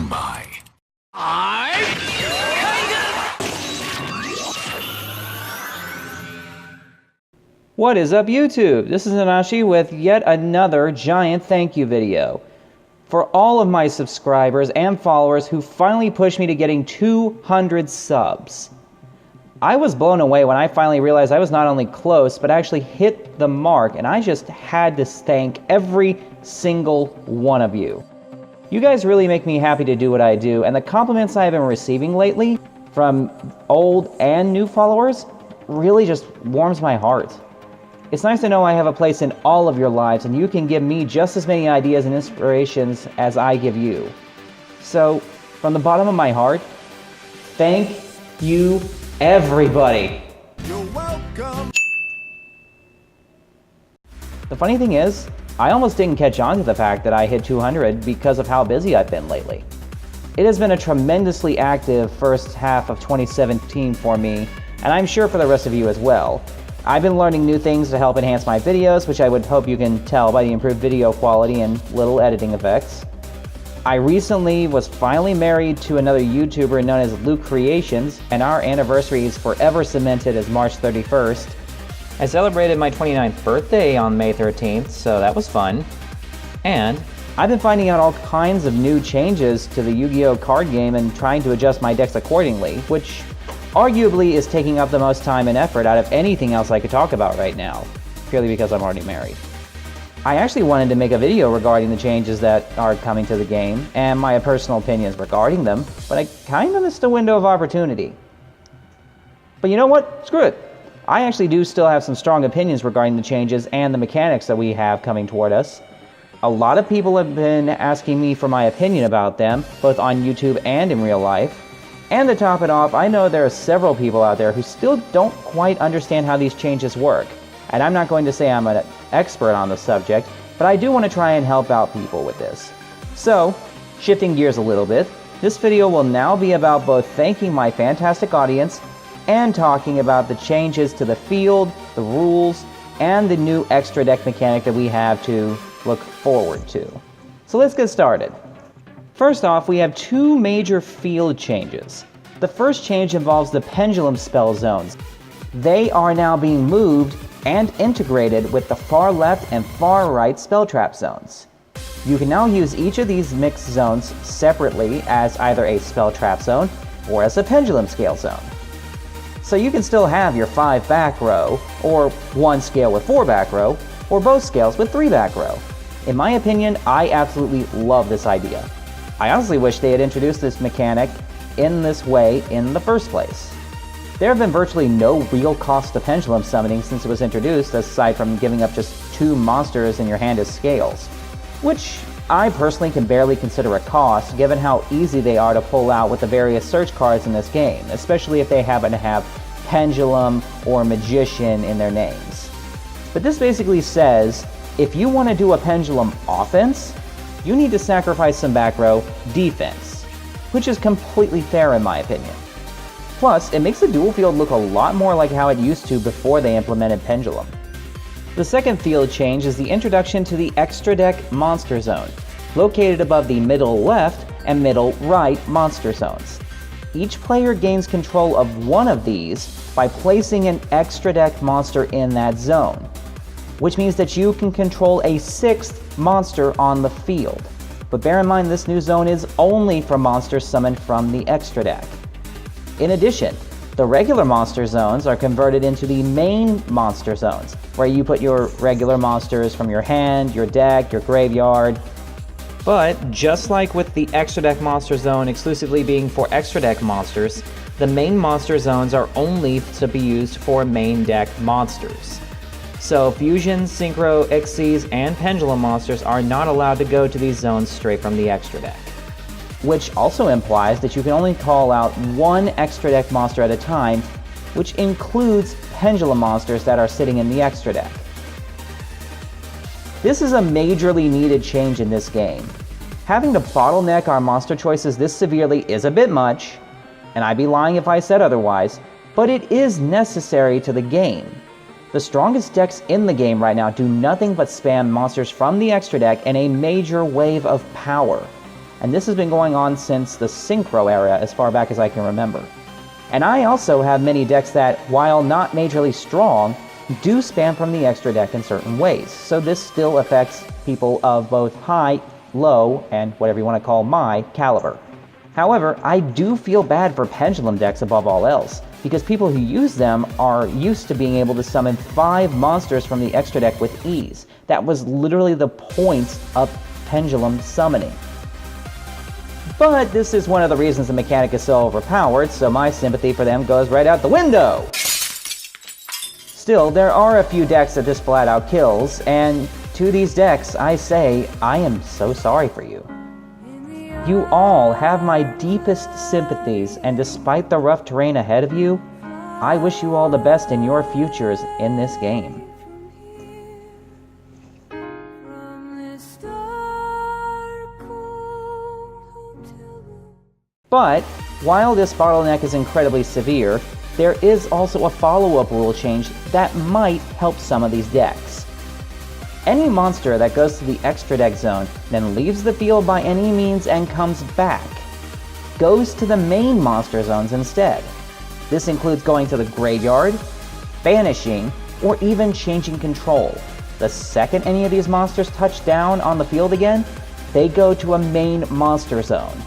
my. What is up, YouTube? This is Nanashi with yet another giant thank you video for all of my subscribers and followers who finally pushed me to getting 200 subs. I was blown away when I finally realized I was not only close, but actually hit the mark, and I just had to thank every single one of you. You guys really make me happy to do what I do, and the compliments I have been receiving lately from old and new followers really just warms my heart. It's nice to know I have a place in all of your lives, and you can give me just as many ideas and inspirations as I give you. So, from the bottom of my heart, thank you, everybody. You're welcome. The funny thing is, I almost didn't catch on to the fact that I hit 200 because of how busy I've been lately. It has been a tremendously active first half of 2017 for me, and I'm sure for the rest of you as well. I've been learning new things to help enhance my videos, which I would hope you can tell by the improved video quality and little editing effects. I recently was finally married to another YouTuber known as Lucreations, and our anniversary is forever cemented as March 31st. I celebrated my 29th birthday on May 13th, so that was fun. And I've been finding out all kinds of new changes to the Yu-Gi-Oh! Card game and trying to adjust my decks accordingly, which arguably is taking up the most time and effort out of anything else I could talk about right now, purely because I'm already married. I actually wanted to make a video regarding the changes that are coming to the game, and my personal opinions regarding them, but I kind of missed a window of opportunity. But you know what? Screw it. I actually do still have some strong opinions regarding the changes and the mechanics that we have coming toward us. A lot of people have been asking me for my opinion about them, both on YouTube and in real life. And to top it off, I know there are several people out there who still don't quite understand how these changes work. And I'm not going to say I'm an expert on the subject, but I do want to try and help out people with this. So, shifting gears a little bit, this video will now be about both thanking my fantastic audience and talking about the changes to the field, the rules, and the new extra deck mechanic that we have to look forward to. So let's get started. First off, we have two major field changes. The first change involves the Pendulum spell zones. They are now being moved and integrated with the far left and far right spell trap zones. You can now use each of these mixed zones separately as either a spell trap zone or as a pendulum scale zone. So you can still have your 5 back row, or 1 scale with 4 back row, or both scales with 3 back row. In my opinion, I absolutely love this idea. I honestly wish they had introduced this mechanic in this way in the first place. There have been virtually no real cost to pendulum summoning since it was introduced, aside from giving up just 2 monsters in your hand as scales, which I personally can barely consider a cost given how easy they are to pull out with the various search cards in this game, especially if they happen to have Pendulum or Magician in their names. But this basically says, if you want to do a Pendulum offense, you need to sacrifice some back row defense, which is completely fair in my opinion. Plus, it makes the dual field look a lot more like how it used to before they implemented Pendulum. The second field change is the introduction to the Extra Deck Monster Zone, located above the middle left and middle right monster zones. Each player gains control of one of these by placing an Extra Deck monster in that zone, which means that you can control a 6th monster on the field. But bear in mind, this new zone is only for monsters summoned from the extra deck. In addition, the regular monster zones are converted into the main monster zones, where you put your regular monsters from your hand, your deck, your graveyard. But just like with the extra deck monster zone exclusively being for extra deck monsters, the main monster zones are only to be used for main deck monsters. So Fusion, Synchro, Xyz, and Pendulum monsters are not allowed to go to these zones straight from the extra deck. Which also implies that you can only call out 1 extra deck monster at a time, which includes Pendulum monsters that are sitting in the extra deck. This is a majorly needed change in this game. Having to bottleneck our monster choices this severely is a bit much, and I'd be lying if I said otherwise, but it is necessary to the game. The strongest decks in the game right now do nothing but spam monsters from the extra deck in a major wave of power. and this has been going on since the Synchro era as far back as I can remember. And I also have many decks that, while not majorly strong, do spam from the extra deck in certain ways, so this still affects people of both high, low, and whatever you want to call my caliber. However, I do feel bad for Pendulum decks above all else, because people who use them are used to being able to summon 5 monsters from the extra deck with ease. That was literally the point of Pendulum summoning. But this is one of the reasons the mechanic is so overpowered, so my sympathy for them goes right out the window! Still, there are a few decks that this flat out kills, and to these decks, I say, I am so sorry for you. You all have my deepest sympathies, and despite the rough terrain ahead of you, I wish you all the best in your futures in this game. But, while this bottleneck is incredibly severe, there is also a follow-up rule change that might help some of these decks. Any monster that goes to the extra deck zone, then leaves the field by any means and comes back, goes to the main monster zones instead. This includes going to the graveyard, banishing, or even changing control. The second any of these monsters touch down on the field again, they go to a main monster zone.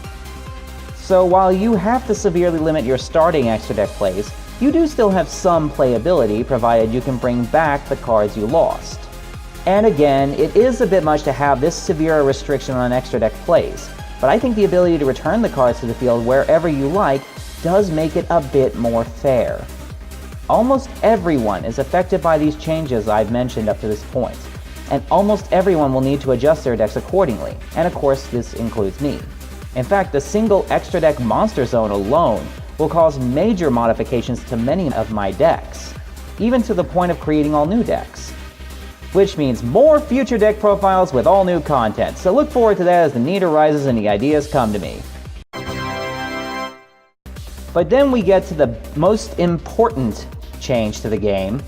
So while you have to severely limit your starting extra deck plays, you do still have some playability provided you can bring back the cards you lost. And again, it is a bit much to have this severe a restriction on extra deck plays, but I think the ability to return the cards to the field wherever you like does make it a bit more fair. Almost everyone is affected by these changes I've mentioned up to this point, and almost everyone will need to adjust their decks accordingly, and of course this includes me. In fact, the single extra deck monster zone alone will cause major modifications to many of my decks, even to the point of creating all new decks. Which means more future deck profiles with all new content, so look forward to that as the need arises and the ideas come to me. But then we get to the most important change to the game,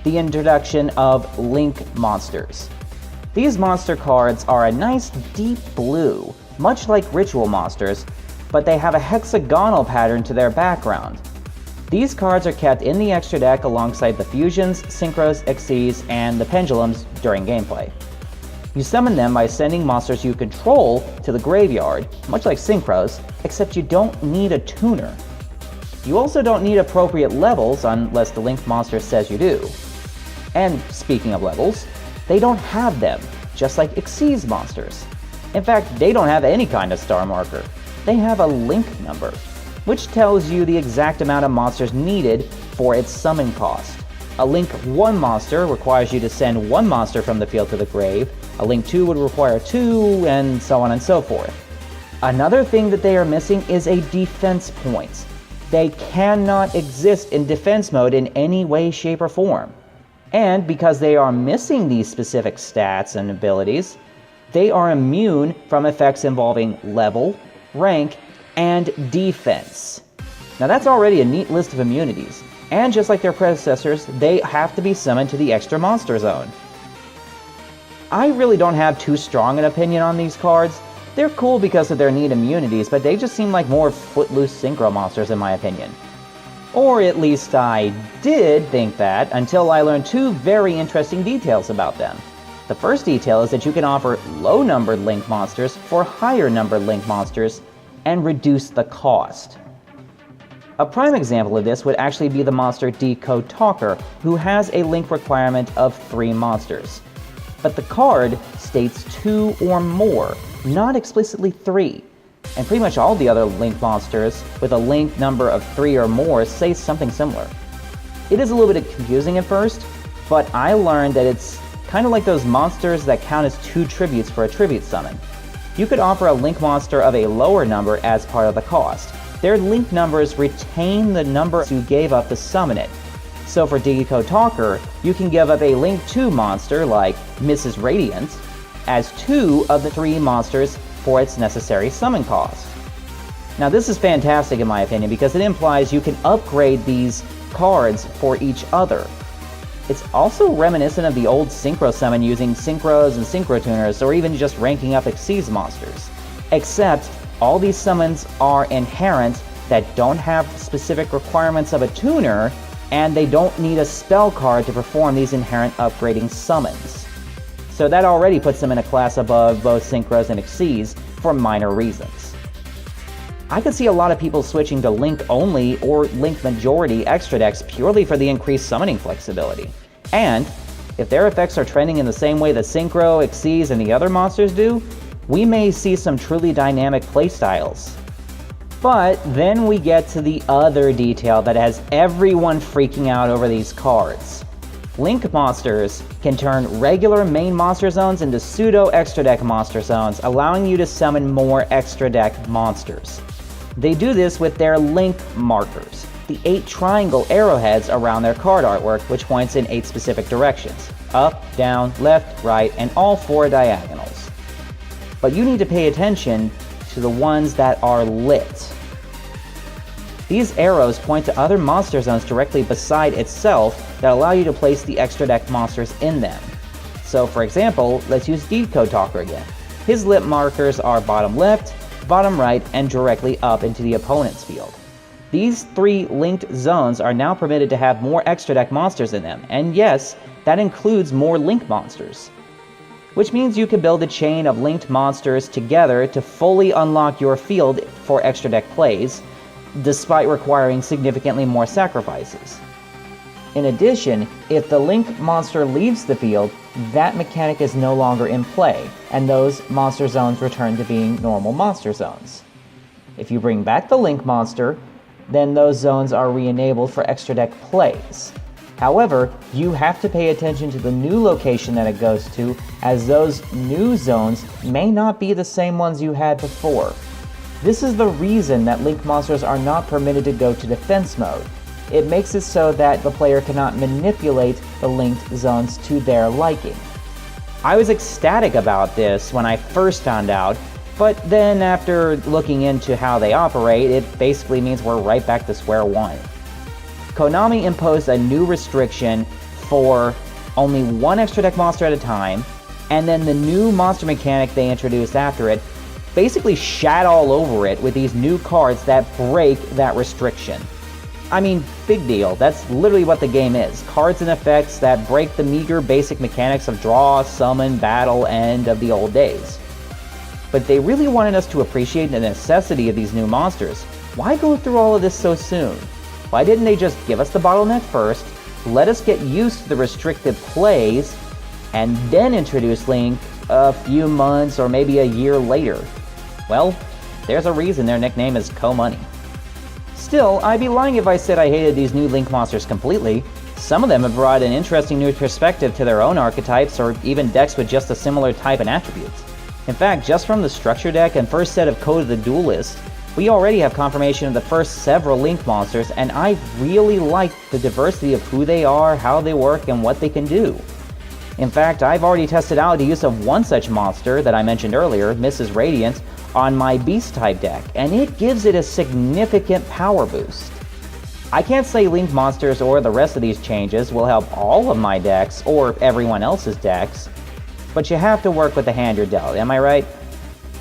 the introduction of Link monsters. These monster cards are a nice deep blue, much like ritual monsters, but they have a hexagonal pattern to their background. These cards are kept in the extra deck alongside the fusions, synchros, xyzs, and the pendulums during gameplay. You summon them by sending monsters you control to the graveyard, much like synchros, except you don't need a tuner. You also don't need appropriate levels unless the Link monster says you do. And speaking of levels, they don't have them, just like xyz monsters. In fact, they don't have any kind of star marker. They have a link number, which tells you the exact amount of monsters needed for its summon cost. A Link 1 monster requires you to send 1 monster from the field to the grave, a Link 2 would require 2, and so on and so forth. Another thing that they are missing is a defense point. They cannot exist in defense mode in any way, shape, or form. And because they are missing these specific stats and abilities, they are immune from effects involving level, rank, and defense. Now that's already a neat list of immunities, and just like their predecessors, they have to be summoned to the extra monster zone. I really don't have too strong an opinion on these cards. They're cool because of their neat immunities, but they just seem like more footloose synchro monsters in my opinion. Or at least I did think that until I learned 2 very interesting details about them. The first detail is that you can offer low-numbered Link monsters for higher-numbered Link monsters and reduce the cost. A prime example of this would actually be the monster Decode Talker, who has a Link requirement of 3 monsters. But the card states 2 or more, not explicitly 3. And pretty much all the other Link monsters with a Link number of 3 or more say something similar. It is a little bit confusing at first, but I learned that it's kind of like those monsters that count as 2 tributes for a tribute summon. You could offer a Link monster of a lower number as part of the cost. Their Link numbers retain the number you gave up to summon it. So for Decode Talker, you can give up a Link 2 monster like Mrs. Radiant as 2 of the 3 monsters for its necessary summon cost. Now this is fantastic in my opinion because it implies you can upgrade these cards for each other. It's also reminiscent of the old Synchro summon using Synchros and Synchro tuners, or even just ranking up xyz monsters. Except, all these summons are inherent that don't have specific requirements of a tuner, and they don't need a spell card to perform these inherent upgrading summons. So that already puts them in a class above both Synchros and Xyz for minor reasons. I could see a lot of people switching to Link only or Link majority extra decks purely for the increased summoning flexibility. And if their effects are trending in the same way that Synchro, Xyz, and the other monsters do, we may see some truly dynamic playstyles. But then we get to the other detail that has everyone freaking out over these cards. Link monsters can turn regular main monster zones into pseudo extra deck monster zones, allowing you to summon more extra deck monsters. They do this with their Link markers, the 8 triangle arrowheads around their card artwork, which points in 8 specific directions: up, down, left, right, and all 4 diagonals. But you need to pay attention to the ones that are lit. These arrows point to other monster zones directly beside itself that allow you to place the extra deck monsters in them. So for example, let's use Code Talker again. His lit markers are bottom left, bottom right, and directly up into the opponent's field. These 3 linked zones are now permitted to have more extra deck monsters in them, and yes, that includes more Link monsters. Which means you can build a chain of linked monsters together to fully unlock your field for extra deck plays, despite requiring significantly more sacrifices. In addition, if the Link monster leaves the field, that mechanic is no longer in play, and those monster zones return to being normal monster zones. If you bring back the Link monster, then those zones are re-enabled for extra deck plays. However, you have to pay attention to the new location that it goes to, as those new zones may not be the same ones you had before. This is the reason that Link monsters are not permitted to go to defense mode. It makes it so that the player cannot manipulate the linked zones to their liking. I was ecstatic about this when I first found out, but then after looking into how they operate, it basically means we're right back to square one. Konami imposed a new restriction for only 1 extra deck monster at a time, and then the new monster mechanic they introduced after it basically shat all over it with these new cards that break that restriction. I mean, big deal. That's literally what the game is. Cards and effects that break the meager basic mechanics of draw, summon, battle, and of the old days. But they really wanted us to appreciate the necessity of these new monsters. Why go through all of this so soon? Why didn't they just give us the bottleneck first, let us get used to the restricted plays, and then introduce Link a few months or maybe a year later? Well, there's a reason their nickname is Co-Money. Still, I'd be lying if I said I hated these new Link monsters completely. Some of them have brought an interesting new perspective to their own archetypes, or even decks with just a similar type and attributes. In fact, just from the structure deck and first set of Code of the Duelist, we already have confirmation of the first several Link monsters, and I really like the diversity of who they are, how they work, and what they can do. In fact, I've already tested out the use of one such monster that I mentioned earlier, Mrs. Radiant, on my Beast-type deck, and it gives it a significant power boost. I can't say Link monsters or the rest of these changes will help all of my decks, or everyone else's decks, but you have to work with the hand you're dealt, am I right?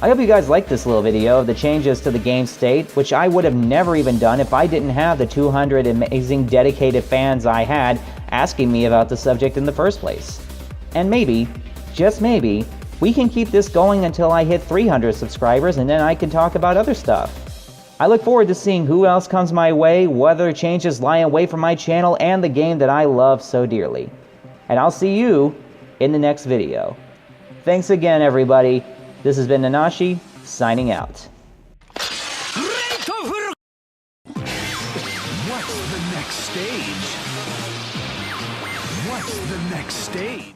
I hope you guys liked this little video of the changes to the game state, which I would have never even done if I didn't have the 200 amazing dedicated fans I had asking me about the subject in the first place. And maybe, just maybe, we can keep this going until I hit 300 subscribers, and then I can talk about other stuff. I look forward to seeing who else comes my way, what other changes lie away from my channel, and the game that I love so dearly. And I'll see you in the next video. Thanks again, everybody. This has been Nanashi, signing out. What's the next stage? What's the next stage?